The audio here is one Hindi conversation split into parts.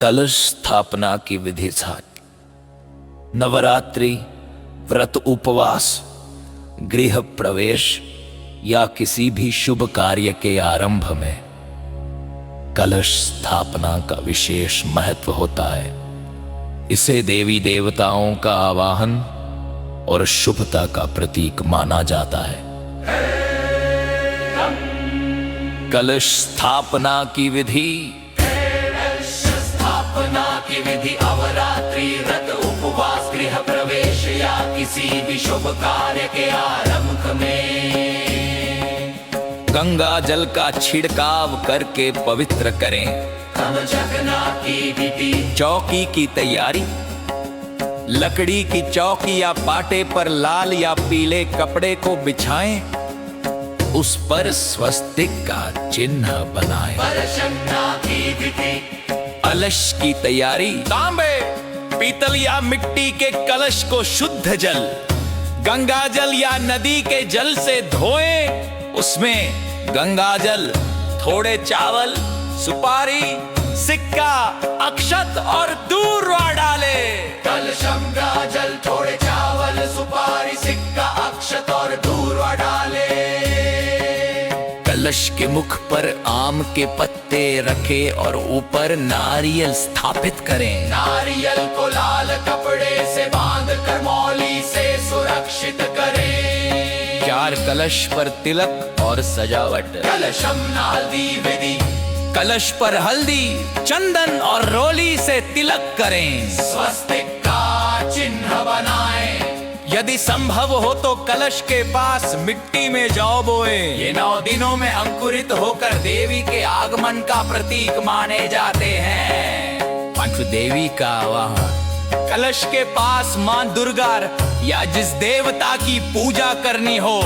कलश स्थापना की विधि साथ नवरात्रि, व्रत, उपवास, गृह प्रवेश या किसी भी शुभ कार्य के आरंभ में कलश स्थापना का विशेष महत्व होता है। इसे देवी देवताओं का आवाहन और शुभता का प्रतीक माना जाता है। कलश स्थापना की विधि नवरात्रि, व्रत, उपवास, गृह प्रवेश या किसी भी शुभ कार्य के आरंभ में गंगा जल का छिड़काव करके पवित्र करें। की विधि, चौकी की तैयारी, लकड़ी की चौकी या पाटे पर लाल या पीले कपड़े को बिछाएं, उस पर स्वस्तिक का चिन्ह बनाएं। की विधि, कलश की तैयारी, तांबे, पीतल या मिट्टी के कलश को शुद्ध जल, गंगा जल या नदी के जल से धोएं। उसमें गंगा जल, थोड़े चावल, सुपारी, सिक्का, अक्षत और दूर्वा डाले। कलशम का जल, थोड़े चावल, सुपारी, सिक्का, अक्षत और दूर्वा डाले। कलश के मुख पर आम के पत्ते रखे और ऊपर नारियल स्थापित करें। नारियल को लाल कपड़े से बांध कर मौली से सुरक्षित करें। 4 कलश पर तिलक और सजावट। कलशम हल्दी विधि, कलश पर हल्दी, चंदन और रोली से तिलक करें। स्वस्तिक का चिन्ह बनाएं। यदि संभव हो तो कलश के पास मिट्टी में जौ बोए। ये 9 दिनों में अंकुरित होकर देवी के आगमन का प्रतीक माने जाते हैं। पंच देवी का आवाहन, कलश के पास मां दुर्गा या जिस देवता की पूजा करनी हो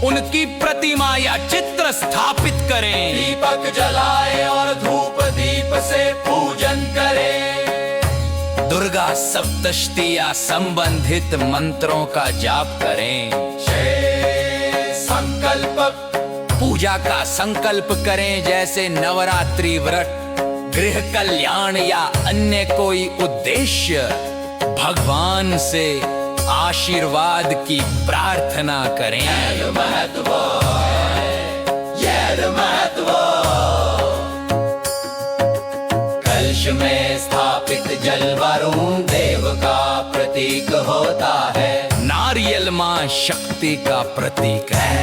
उनकी प्रतिमा या चित्र स्थापित करें। दीपक जलाए और धूप दीप से पूजन करें। दुर्गा सप्तशती या संबंधित मंत्रों का जाप करें। संकल्प, पूजा का संकल्प करें, जैसे नवरात्रि, व्रत, गृह कल्याण या अन्य कोई उद्देश्य। भगवान से आशीर्वाद की प्रार्थना करें। कलश में स्थापित जल वरुण देव का प्रतीक होता है। नारियल मां शक्ति का प्रतीक है।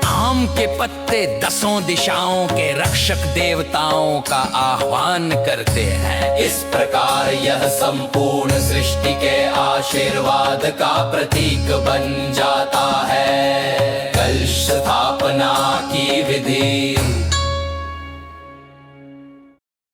आम के पत्ते 10 दिशाओं के रक्षक देवताओं का आह्वान करते हैं। इस प्रकार यह संपूर्ण सृष्टि के आशीर्वाद का प्रतीक बन जाता है। कलश स्थापना की विधि